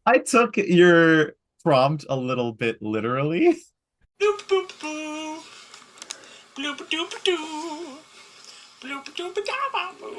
I took your prompt a little bit literally. Bloop boop boo. Bloop doop doo. Bloop doop da boo.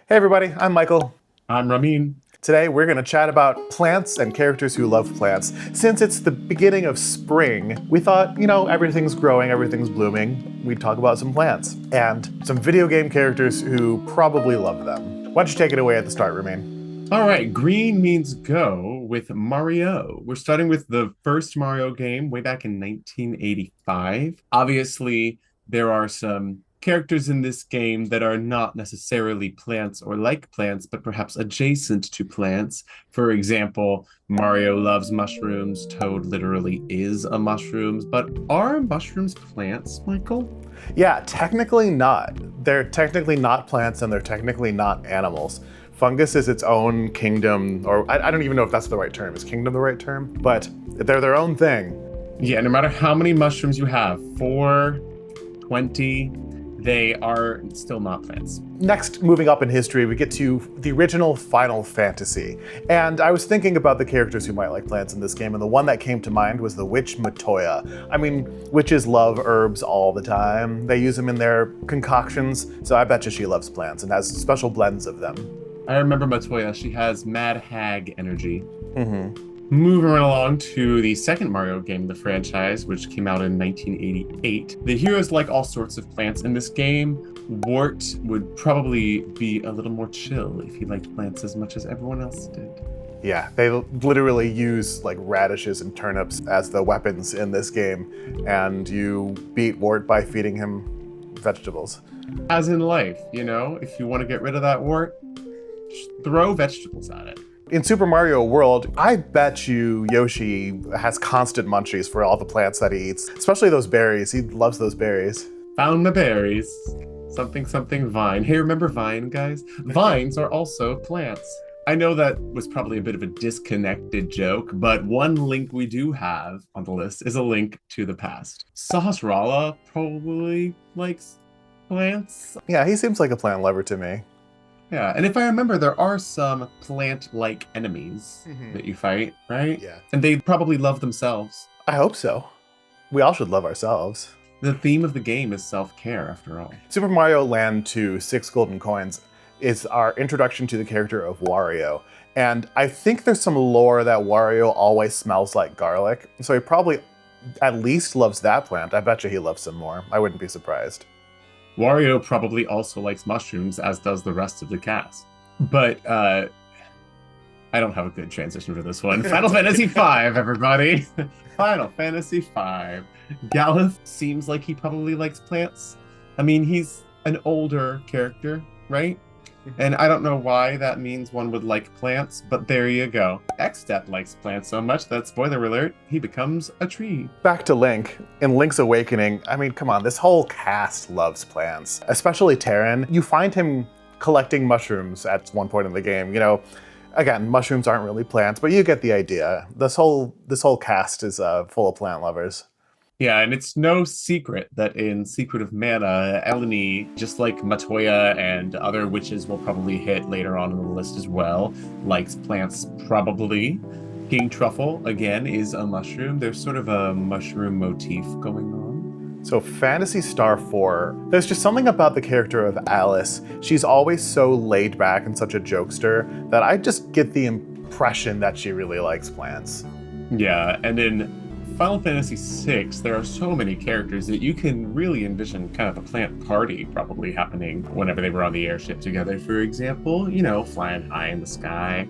Hey everybody, I'm Michael. I'm Rameen. Today we're going to chat about plants and characters who love plants. Since it's the beginning of spring, we thought, everything's growing, everything's blooming. We'd talk about some plants and some video game characters who probably love them. Why don't you take it away at the start, Ramin? All right, green means go with Mario. We're starting with the first Mario game way back in 1985. Obviously, there are some characters in this game that are not necessarily plants or like plants, but perhaps adjacent to plants. For example, Mario loves mushrooms. Toad literally is a mushroom. But are mushrooms plants, Michael? Yeah, technically not. They're technically not plants and they're technically not animals. Fungus is its own kingdom, or I don't even know if that's the right term. Is kingdom the right term? But they're their own thing. Yeah, no matter how many mushrooms you have, 4, 20, they are still not plants. Next, moving up in history, we get to the original Final Fantasy. And I was thinking about the characters who might like plants in this game, and the one that came to mind was the witch Matoya. I mean, witches love herbs all the time. They use them in their concoctions, so I bet you she loves plants and has special blends of them. I remember Matoya. She has Mad Hag energy. Mm-hmm. Moving right along to the second Mario game in the franchise, which came out in 1988. The heroes like all sorts of plants in this game. Wart would probably be a little more chill if he liked plants as much as everyone else did. Yeah, they literally use like radishes and turnips as the weapons in this game, and you beat Wart by feeding him vegetables. As in life, if you want to get rid of that wart, just throw vegetables at it. In Super Mario World, I bet you Yoshi has constant munchies for all the plants that he eats, especially those berries. He loves those berries. Found the berries. Something, something, vine. Hey, remember vine, guys? Vines are also plants. I know that was probably a bit of a disconnected joke, but one link we do have on the list is a link to the past. Sahasrara probably likes plants. Yeah, he seems like a plant lover to me. Yeah, and if I remember, there are some plant-like enemies that you fight, right? Yeah. And they probably love themselves. I hope so. We all should love ourselves. The theme of the game is self-care, after all. Super Mario Land 2, 6 Golden Coins, is our introduction to the character of Wario. And I think there's some lore that Wario always smells like garlic, so he probably at least loves that plant. I bet you he loves some more. I wouldn't be surprised. Wario probably also likes mushrooms, as does the rest of the cast. But I don't have a good transition for this one. Final Fantasy V, everybody. Final Fantasy V. Galeth seems like he probably likes plants. I mean, he's an older character, right? And I don't know why that means one would like plants, but there you go. X-Step likes plants so much that, spoiler alert, he becomes a tree. Back to Link. In Link's Awakening, I mean, come on, this whole cast loves plants. Especially Terran. You find him collecting mushrooms at one point in the game. Again, mushrooms aren't really plants, but you get the idea. This whole cast is full of plant lovers. Yeah, and it's no secret that in Secret of Mana, Eleni, just like Matoya and other witches will probably hit later on in the list as well, likes plants probably. King Truffle, again, is a mushroom. There's sort of a mushroom motif going on. So Phantasy Star 4, there's just something about the character of Alice. She's always so laid back and such a jokester that I just get the impression that she really likes plants. Yeah, and in Final Fantasy VI, there are so many characters that you can really envision kind of a plant party probably happening whenever they were on the airship together, for example, flying high in the sky.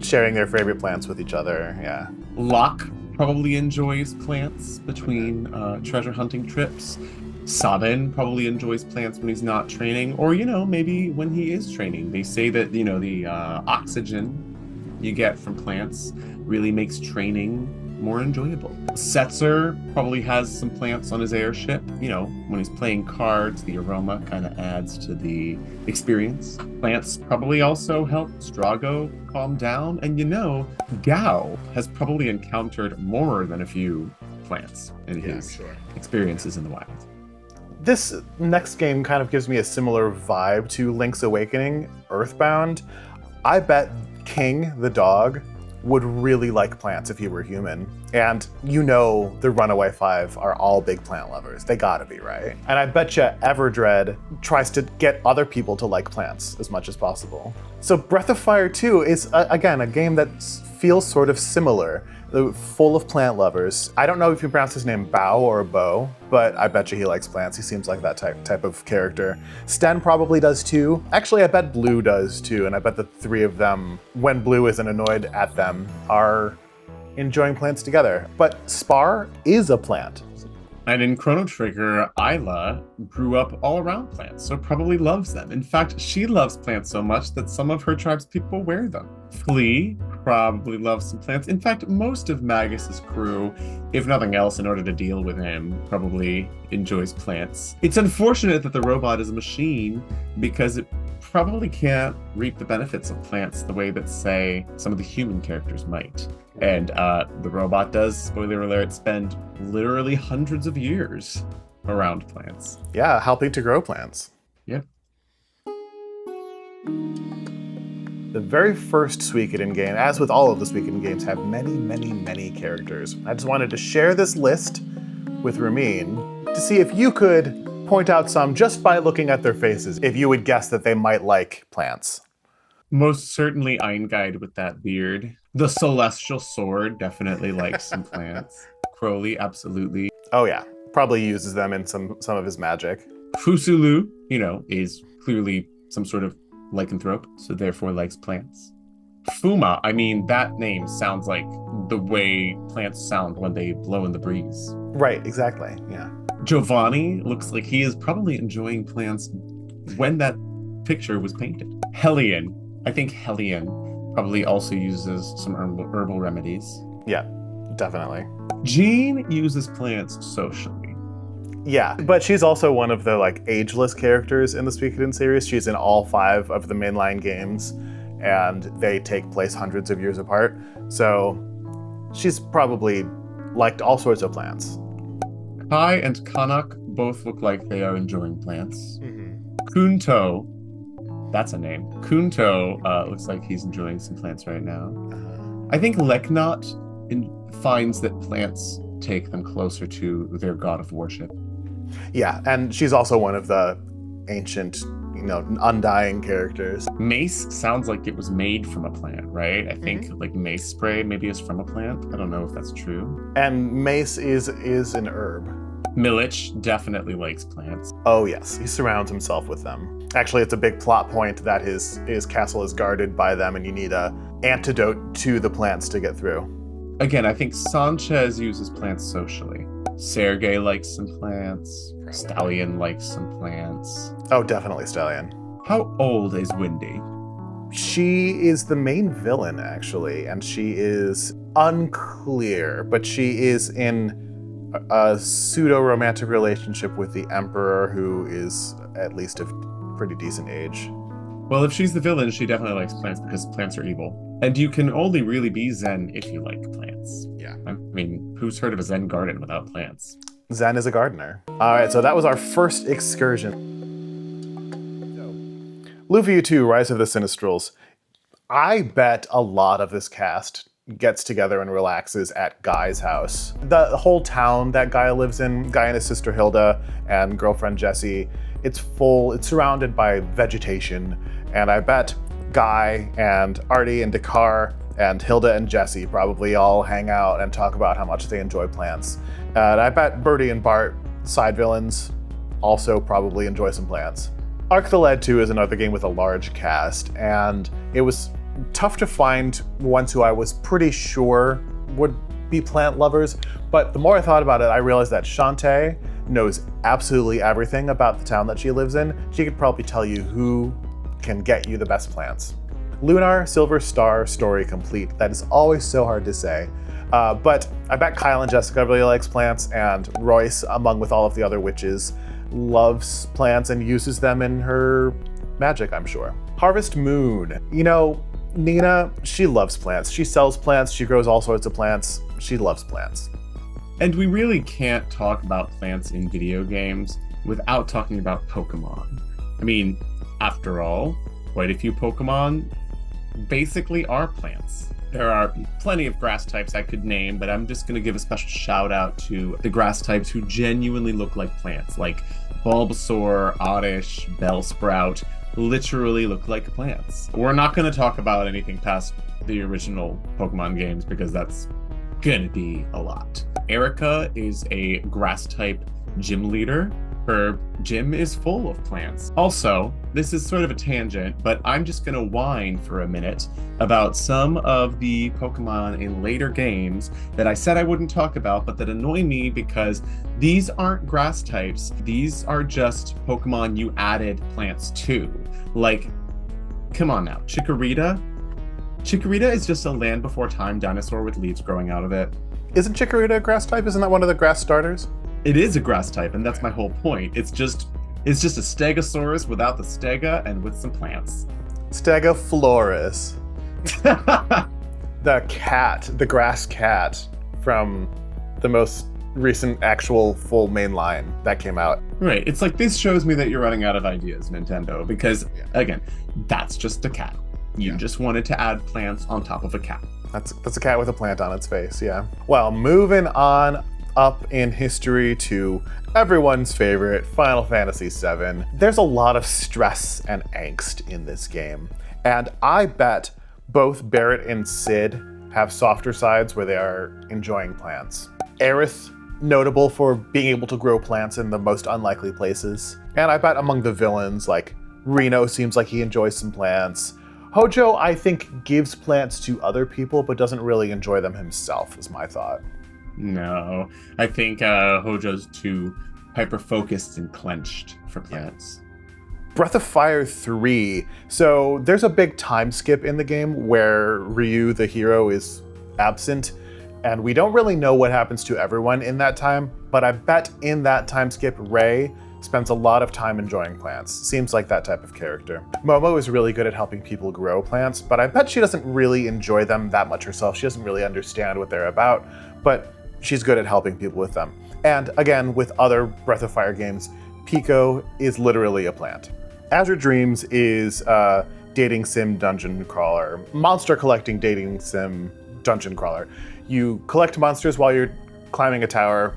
Sharing their favorite plants with each other, yeah. Locke probably enjoys plants between treasure hunting trips. Sabin probably enjoys plants when he's not training, or, maybe when he is training. They say that, the oxygen you get from plants really makes training more enjoyable. Setzer probably has some plants on his airship. When he's playing cards, the aroma kind of adds to the experience. Plants probably also help Strago calm down. And Gao has probably encountered more than a few plants in his experiences in the wild. This next game kind of gives me a similar vibe to Link's Awakening, Earthbound. I bet King, the dog, would really like plants if he were human. And you know the Runaway Five are all big plant lovers. They gotta be, right? And I bet you Everdread tries to get other people to like plants as much as possible. So Breath of Fire 2 is, again, a game that feels sort of similar, full of plant lovers. I don't know if you pronounce his name Bao or Bo, but I bet you he likes plants. He seems like that type of character. Sten probably does too. Actually, I bet Blue does too, and I bet the three of them, when Blue isn't annoyed at them, are enjoying plants together. But Spar is a plant. And in Chrono Trigger, Isla grew up all around plants, so probably loves them. In fact, she loves plants so much that some of her tribe's people wear them. Flea probably loves some plants. In fact, most of Magus's crew, if nothing else, in order to deal with him, probably enjoys plants. It's unfortunate that the robot is a machine because it probably can't reap the benefits of plants the way that, say, some of the human characters might. And the robot does, spoiler alert, spend literally hundreds of years around plants. Yeah, helping to grow plants. Yeah. The very first Suikoden game, as with all of the Suikoden games, have many, many, many characters. I just wanted to share this list with Rameen to see if you could point out some just by looking at their faces, if you would guess that they might like plants. Most certainly Einguide with that beard. The Celestial Sword definitely likes some plants. Crowley, absolutely. Oh yeah, probably uses them in some of his magic. Fusulu, is clearly some sort of lycanthrope, so therefore likes plants. Fuma, that name sounds like the way plants sound when they blow in the breeze. Right, exactly, yeah. Giovanni looks like he is probably enjoying plants when that picture was painted. Hellion, I think Hellion probably also uses some herbal remedies. Yeah, definitely. Jean uses plants socially. Yeah, but she's also one of the ageless characters in the Suikoden series. She's in all 5 of the mainline games, and they take place hundreds of years apart. So she's probably liked all sorts of plants. Kai and Kanak both look like they are enjoying plants. Mm-hmm. Kunto, that's a name. Kunto looks like he's enjoying some plants right now. I think Leknot finds that plants take them closer to their god of worship. Yeah, and she's also one of the ancient, undying characters. Mace sounds like it was made from a plant, right? I think mace spray maybe is from a plant. I don't know if that's true. And mace is an herb. Milich definitely likes plants. Oh yes, he surrounds himself with them. Actually, it's a big plot point that his castle is guarded by them, and you need a antidote to the plants to get through. Again, I think Sanchez uses plants socially. Sergei likes some plants. Stallion likes some plants. Oh, definitely Stallion. How old is Wendy? She is the main villain, actually, and she is unclear, but she is in a pseudo-romantic relationship with the Emperor, who is at least of pretty decent age. Well, if she's the villain, she definitely likes plants because plants are evil. And you can only really be Zen if you like plants. Yeah. Who's heard of a Zen garden without plants? Zen is a gardener. All right, so that was our first excursion. Lufia 2, Rise of the Sinistrals. I bet a lot of this cast gets together and relaxes at Guy's house. The whole town that Guy lives in, Guy and his sister Hilda and girlfriend Jessie, it's surrounded by vegetation. And I bet Guy and Artie and Dakar and Hilda and Jessie probably all hang out and talk about how much they enjoy plants. And I bet Bertie and Bart, side villains, also probably enjoy some plants. Arc the Lead 2 is another game with a large cast, and it was tough to find ones who I was pretty sure would be plant lovers, but the more I thought about it, I realized that Shantae knows absolutely everything about the town that she lives in. She could probably tell you who can get you the best plants. Lunar Silver Star story complete. That is always so hard to say. But I bet Kyle and Jessica really likes plants, and Royce, among with all of the other witches, loves plants and uses them in her magic, I'm sure. Harvest Moon. Nina, she loves plants. She sells plants, she grows all sorts of plants. She loves plants. And we really can't talk about plants in video games without talking about Pokemon. After all, quite a few Pokemon basically are plants. There are plenty of grass types I could name, but I'm just going to give a special shout out to the grass types who genuinely look like plants, like Bulbasaur, Oddish, Bellsprout, literally look like plants. We're not going to talk about anything past the original Pokemon games because that's going to be a lot. Erica is a grass type gym leader. Her gym is full of plants. Also, this is sort of a tangent, but I'm just going to whine for a minute about some of the Pokemon in later games that I said I wouldn't talk about, but that annoy me because these aren't grass types. These are just Pokemon you added plants to. Like, come on now, Chikorita? Chikorita is just a Land Before Time dinosaur with leaves growing out of it. Isn't Chikorita a grass type? Isn't that one of the grass starters? It is a grass type, and that's my whole point. It's just a Stegosaurus without the Stega and with some plants. Stegaflorus. The cat, the grass cat from the most recent actual full main line that came out. Right. It's like this shows me that you're running out of ideas, Nintendo, because again, that's just a cat. You just wanted to add plants on top of a cat. That's a cat with a plant on its face, yeah. Well, moving on up in history to everyone's favorite, Final Fantasy VII. There's a lot of stress and angst in this game. And I bet both Barrett and Sid have softer sides where they are enjoying plants. Aerith, notable for being able to grow plants in the most unlikely places. And I bet among the villains, like Reno seems like he enjoys some plants. Hojo, I think, gives plants to other people, but doesn't really enjoy them himself, is my thought. No, I think Hojo's too hyper-focused and clenched for plants. Breath of Fire 3. So there's a big time skip in the game where Ryu, the hero, is absent, and we don't really know what happens to everyone in that time, but I bet in that time skip, Rei spends a lot of time enjoying plants. Seems like that type of character. Momo is really good at helping people grow plants, but I bet she doesn't really enjoy them that much herself. She doesn't really understand what they're about, but she's good at helping people with them. And again, with other Breath of Fire games, Pico is literally a plant. Azure Dreams is a dating sim dungeon crawler, monster collecting dating sim dungeon crawler. You collect monsters while you're climbing a tower,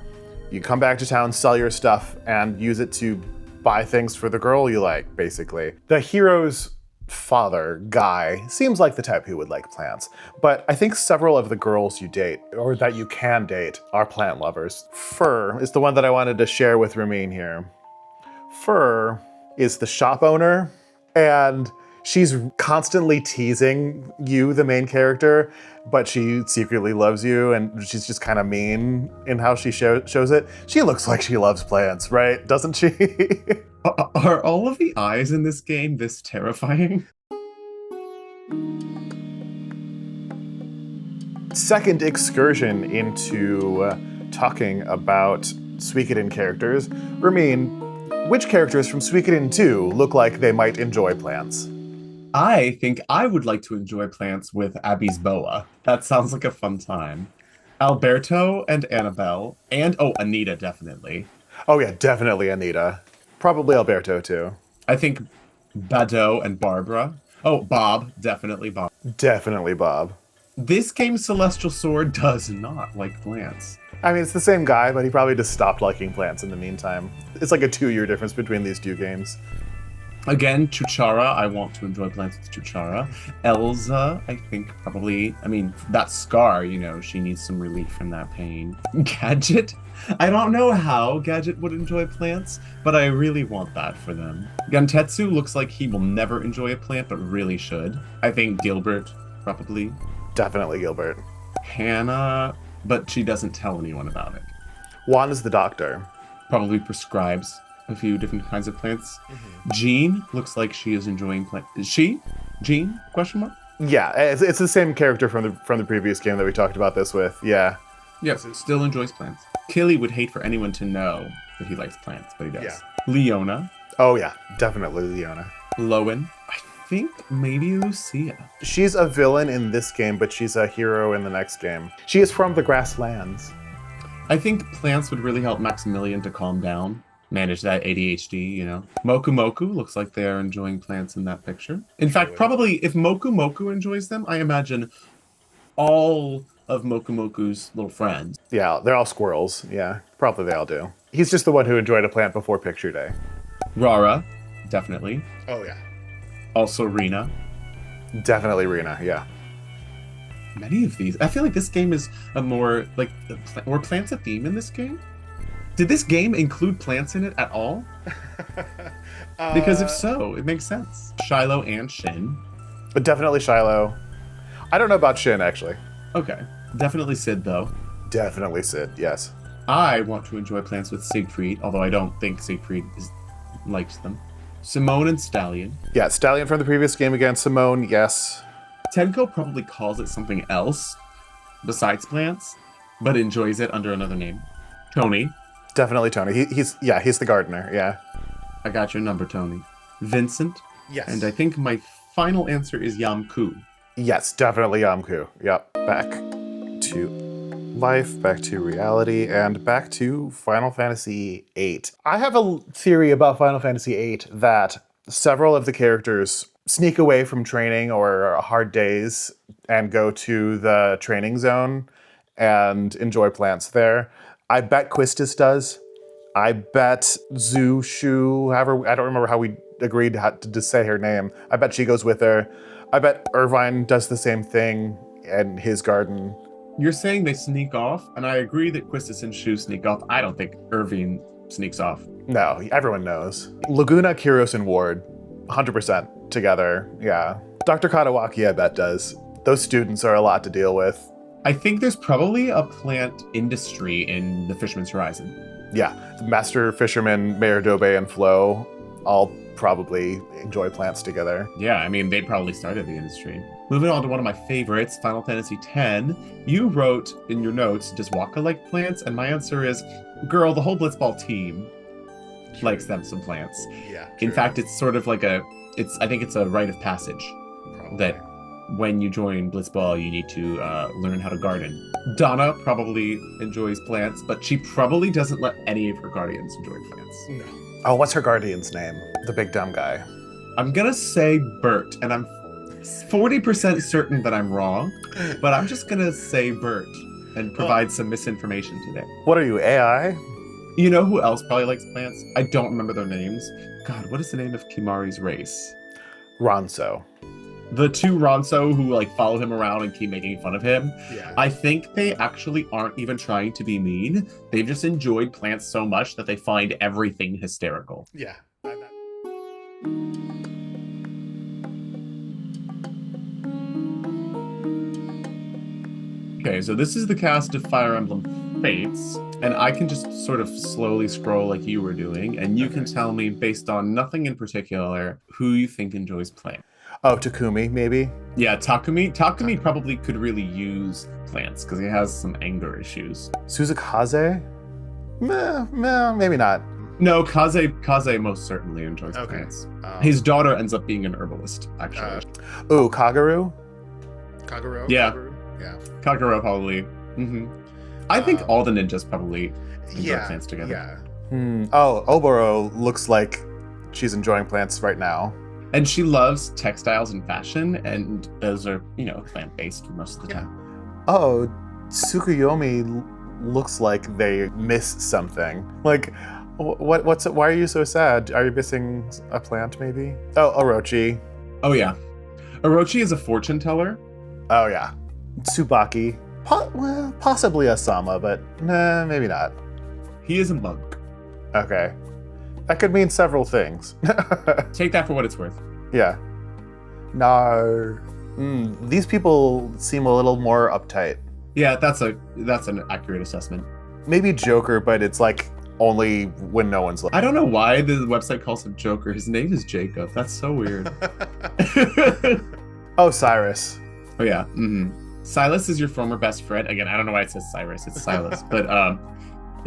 you come back to town, sell your stuff, and use it to buy things for the girl you like, basically. The hero's father, Guy, seems like the type who would like plants, but I think several of the girls you date, or that you can date, are plant lovers. Fur is the one that I wanted to share with Rameen here. Fur is the shop owner, and she's constantly teasing you, the main character, but she secretly loves you, and she's just kind of mean in how she shows it. She looks like she loves plants, right? Doesn't she? Are all of the eyes in this game this terrifying? Second excursion into talking about Suikoden characters. Ramin, which characters from Suikoden 2 look like they might enjoy plants? I think I would like to enjoy plants with Abby's boa. That sounds like a fun time. Alberto and Annabelle, and Anita, definitely. Oh yeah, definitely Anita. Probably Alberto too. I think Bado and Barbara. Oh, Bob, definitely Bob. Definitely Bob. This game's Celestial Sword does not like plants. I mean, it's the same guy, but he probably just stopped liking plants in the meantime. It's like a 2-year difference between these two games. Again, Chuchara, I want to enjoy plants with Chuchara. Elza, I think probably, that scar, she needs some relief from that pain. Gadget? I don't know how Gadget would enjoy plants, but I really want that for them. Guntetsu looks like he will never enjoy a plant, but really should. I think Gilbert, probably. Definitely Gilbert. Hannah, but she doesn't tell anyone about it. Juan is the doctor. Probably prescribes a few different kinds of plants. Jean looks like she is enjoying plants. Is she? Jean? Question mark? Yeah, it's the same character from the previous game that we talked about this with. Yeah. Yes, still enjoys plants. Killy would hate for anyone to know that he likes plants, but he does. Yeah. Leona. Oh yeah, definitely Leona. Lowen. I think maybe Lucia. She's a villain in this game, but she's a hero in the next game. She is from the Grasslands. I think plants would really help Maximilian to calm down. manage that ADHD, you know. Moku Moku looks like they're enjoying plants in that picture. In fact, Truly. probably if Moku Moku enjoys them, I imagine all of Moku Moku's little friends. Yeah, they're all squirrels. Yeah, probably they all do. He's just the one who enjoyed a plant before picture day. Rara, definitely. Oh, yeah. Also Rena. Definitely Rena, yeah. Many of these. I feel like this game is a more, like, were plants a theme in this game? Did this game include plants in it at all? Because if so, it makes sense. Shiloh and Shin. But definitely Shiloh. I don't know about Shin, actually. Okay. Definitely Sid, though. Definitely Sid, yes. I want to enjoy plants with Siegfried, although I don't think Siegfried likes them. Simone and Stallion. Yeah, Stallion from the previous game again. Simone, yes. Tenko probably calls it something else besides plants, but enjoys it under another name. Tony. Definitely Tony. He's the gardener, yeah. I got your number, Tony. Vincent. Yes. And I think my final answer is Yamku. Yes, definitely Yamku. Yep. Back to life, back to reality, and back to Final Fantasy VIII. I have a theory about Final Fantasy VIII that several of the characters sneak away from training or hard days and go to the training zone and enjoy plants there. I bet Quistis does. I bet Zhu Shu, however, I don't remember how we agreed to say her name. I bet she goes with her. I bet Irvine does the same thing in his garden. You're saying they sneak off, and I agree that Quistis and Shu sneak off. I don't think Irvine sneaks off. No, everyone knows. Laguna, Kyros, and Ward, 100% together, yeah. Dr. Katawaki, I bet, does. Those students are a lot to deal with. I think there's probably a plant industry in the Fisherman's Horizon. Yeah, Master Fisherman, Mayor Dobe, and Flo all probably enjoy plants together. Yeah, I mean, they probably started the industry. Moving on to one of my favorites, Final Fantasy X. You wrote in your notes, does Waka like plants? And my answer is, girl, the whole Blitzball team likes them some plants. Yeah. In fact, it's sort of like I think it's a rite of passage that when you join Blitzball, you need to learn how to garden. Donna probably enjoys plants, but she probably doesn't let any of her guardians enjoy plants. No. Oh, what's her guardian's name? The big dumb guy. I'm gonna say Bert, and I'm 40% certain that I'm wrong, but I'm just gonna say Bert and provide some misinformation today. What are you, AI? You know who else probably likes plants? I don't remember their names. God, what is the name of Kimari's race? Ronso. The two Ronso who like follow him around and keep making fun of him. Yeah. I think they actually aren't even trying to be mean. They've just enjoyed plants so much that they find everything hysterical. Yeah. Okay, so this is the cast of Fire Emblem Fates, and I can just sort of slowly scroll like you were doing, and you can tell me, based on nothing in particular, who you think enjoys plants. Oh, Takumi, maybe? Yeah, Takumi. Takumi probably could really use plants because he has some anger issues. Suzukaze? Meh, maybe not. No, Kaze most certainly enjoys plants. His daughter ends up being an herbalist, actually. Kaguru? Kagero? Yeah. Kagero? Yeah. Kagura probably. I think all the ninjas probably enjoy plants together. Yeah. Oh, Oboro looks like she's enjoying plants right now. And she loves textiles and fashion, and those are, plant-based most of the time. Oh, Tsukuyomi looks like they miss something. Like, why are you so sad? Are you missing a plant, maybe? Oh, Orochi. Oh, yeah. Orochi is a fortune teller. Oh, yeah. Tsubaki. Possibly a Sama, but nah, maybe not. He is a monk. Okay. That could mean several things. Take that for what it's worth. Yeah. No. These people seem a little more uptight. Yeah, that's an accurate assessment. Maybe Joker, but it's like only when no one's looking. I don't know why the website calls him Joker. His name is Jacob. That's so weird. Oh, Cyrus. Oh, yeah. Silas is your former best friend. Again, I don't know why it says Cyrus. It's Silas. But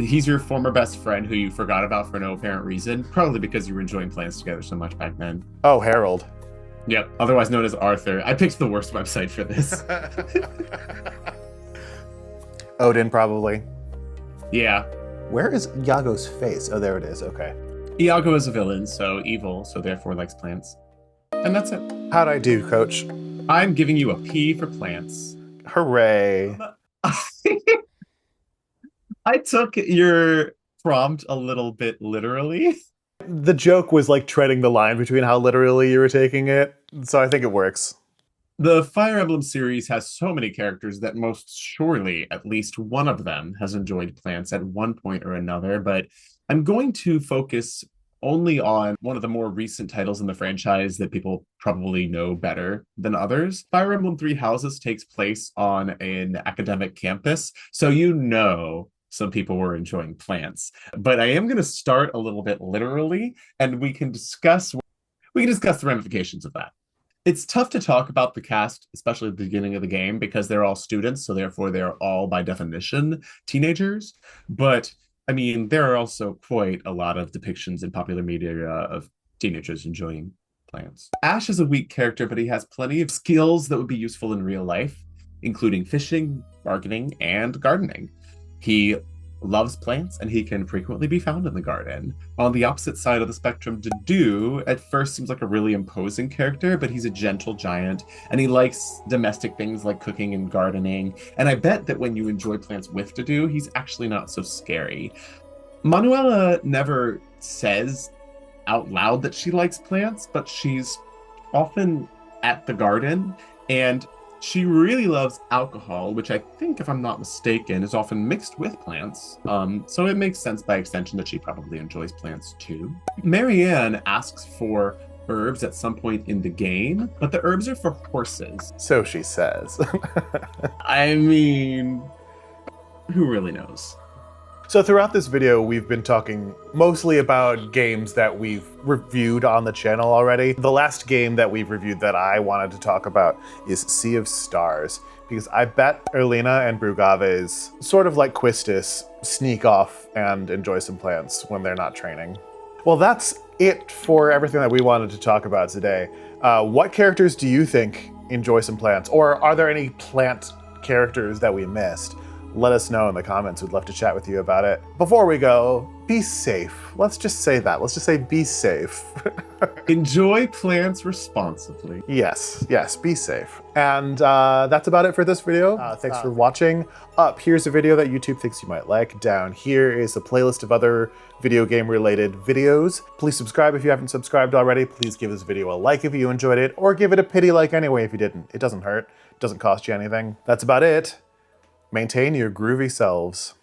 he's your former best friend who you forgot about for no apparent reason. Probably because you were enjoying plants together so much back then. Oh, Harold. Yep. Otherwise known as Arthur. I picked the worst website for this. Odin, probably. Yeah. Where is Iago's face? Oh, there it is. Okay. Iago is a villain, so evil, so therefore likes plants. And that's it. How'd I do, Coach? I'm giving you a P for plants. Hooray. I took your prompt a little bit literally. The joke was like treading the line between how literally you were taking it, so I think it works. The Fire Emblem series has so many characters that most surely at least one of them has enjoyed plants at one point or another, but I'm going to focus only on one of the more recent titles in the franchise that people probably know better than others. Fire Emblem Three Houses takes place on an academic campus, so you know some people were enjoying plants. But I am going to start a little bit literally, and we can discuss the ramifications of that. It's tough to talk about the cast, especially at the beginning of the game, because they're all students, so therefore they're all, by definition, teenagers. But I mean, there are also quite a lot of depictions in popular media of teenagers enjoying plants. Ash is a weak character, but he has plenty of skills that would be useful in real life, including fishing, bargaining, and gardening. He loves plants, and he can frequently be found in the garden. On the opposite side of the spectrum, Dedue at first seems like a really imposing character, but he's a gentle giant, and he likes domestic things like cooking and gardening. And I bet that when you enjoy plants with Dedue, he's actually not so scary. Manuela never says out loud that she likes plants, but she's often at the garden, and she really loves alcohol, which I think, if I'm not mistaken, is often mixed with plants. So it makes sense by extension that she probably enjoys plants too. Marianne asks for herbs at some point in the game, but the herbs are for horses. So she says. I mean, who really knows? So throughout this video, we've been talking mostly about games that we've reviewed on the channel already. The last game that we've reviewed that I wanted to talk about is Sea of Stars, because I bet Erlina and Brugaves, sort of like Quistis, sneak off and enjoy some plants when they're not training. Well, that's it for everything that we wanted to talk about today. What characters do you think enjoy some plants? Or are there any plant characters that we missed? Let us know in the comments. We'd love to chat with you about it. Before we go, be safe. Let's just say that. Let's just say be safe. Enjoy plants responsibly. Yes, be safe. And that's about it for this video. Thanks for watching. Up here's a video that YouTube thinks you might like. Down here is a playlist of other video game related videos. Please subscribe if you haven't subscribed already. Please give this video a like if you enjoyed it, or give it a pity like anyway if you didn't. It doesn't hurt. It doesn't cost you anything. That's about it. Maintain your groovy selves.